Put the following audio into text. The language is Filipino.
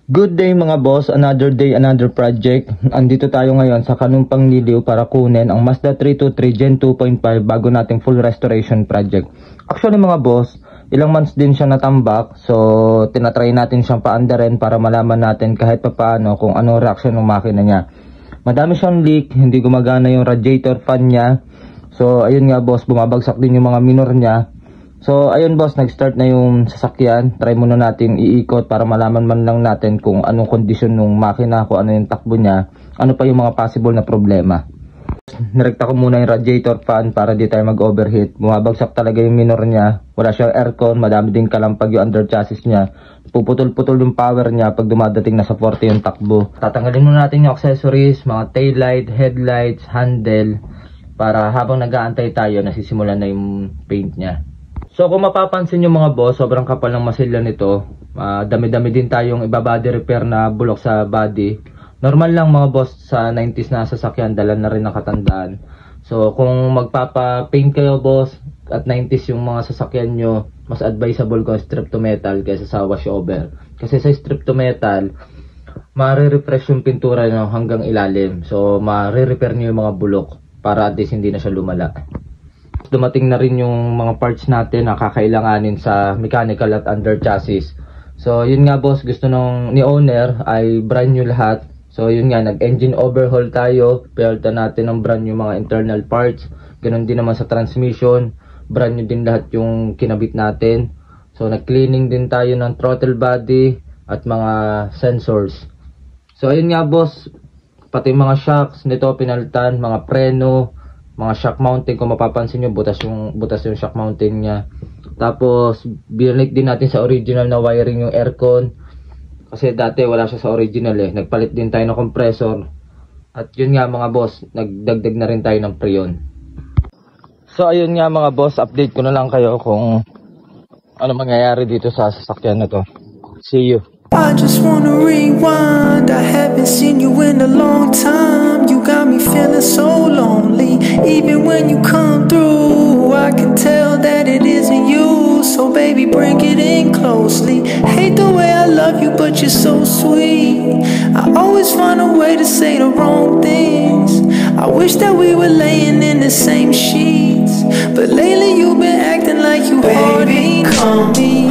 Good day mga boss, another day, another project. Andito tayo ngayon sa Kanumpang Niliw para kunin ang Mazda 323 Gen 2.5 bago nating full restoration project. Actually mga boss, ilang months din siya natambak, so tinatry natin siyang paandarin para malaman natin kahit papaano kung anong reaction ng makina niya. Madami siyang leak, hindi gumagana yung radiator fan niya. So ayun nga boss, bumabagsak din yung mga minor niya. So ayun boss, nag-start na yung sasakyan. Try muna natin iikot para malaman man lang natin kung anong kondisyon ng makina, kung ano yung takbo niya, ano pa yung mga possible na problema. Nirekta ko muna yung radiator fan para di tayo mag-overheat. Bumabagsak talaga yung minor niya. Wala siyang aircon, madami din kalampag yung under chassis niya. Puputol-putol yung power niya pag dumadating na sa 40 yung takbo. Tatanggalin muna natin yung accessories, mga taillight, headlights, handle, para habang nag-aantay tayo, nasisimulan na yung paint niya. So kung mapapansin nyo mga boss, sobrang kapal ng masilya nito. Dami-dami din tayong iba-body repair na bulok sa body. Normal lang mga boss sa 90s na sasakyan, dala na rin nakatandaan. So kung magpapa-paint kayo boss at 90s yung mga sasakyan nyo, mas advisable kung strip to metal kaysa sa washover. Kasi sa strip to metal, mare-refresh yung pintura nyo hanggang ilalim. So mare-repair nyo yung mga bulok para at least hindi na siya lumala. Dumating na rin yung mga parts natin na kakailanganin sa mechanical at under chassis. So yun nga boss, gusto ni owner ay brand new lahat. So yun nga, nag-engine overhaul tayo. Pinalitan natin ng brand new mga internal parts. Ganon din naman sa transmission. Brand new din lahat yung kinabit natin. So nag-cleaning din tayo ng throttle body at mga sensors. So ayun nga boss, pati mga shocks nito pinalitan, mga preno, mga shock mounting. Kung mapapansin nyo, butas yung shock mounting niya. Tapos binalik din natin sa original na wiring yung aircon, kasi dati wala siya sa original Nagpalit din tayo ng compressor. At yun nga mga boss, nagdagdag na rin tayo ng preon. So ayun nga mga boss, update ko na lang kayo kung ano mangyayari dito sa sasakyan na to. See you. I just wanna rewind. I haven't seen you in a long time. You got me feeling so lonely. Even when you come through, I can tell that it isn't you. So baby, bring it in closely. Hate the way I love you, but you're so sweet. I always find a way to say the wrong things. I wish that we were laying in the same sheets, but lately you've been acting like you hardly know me.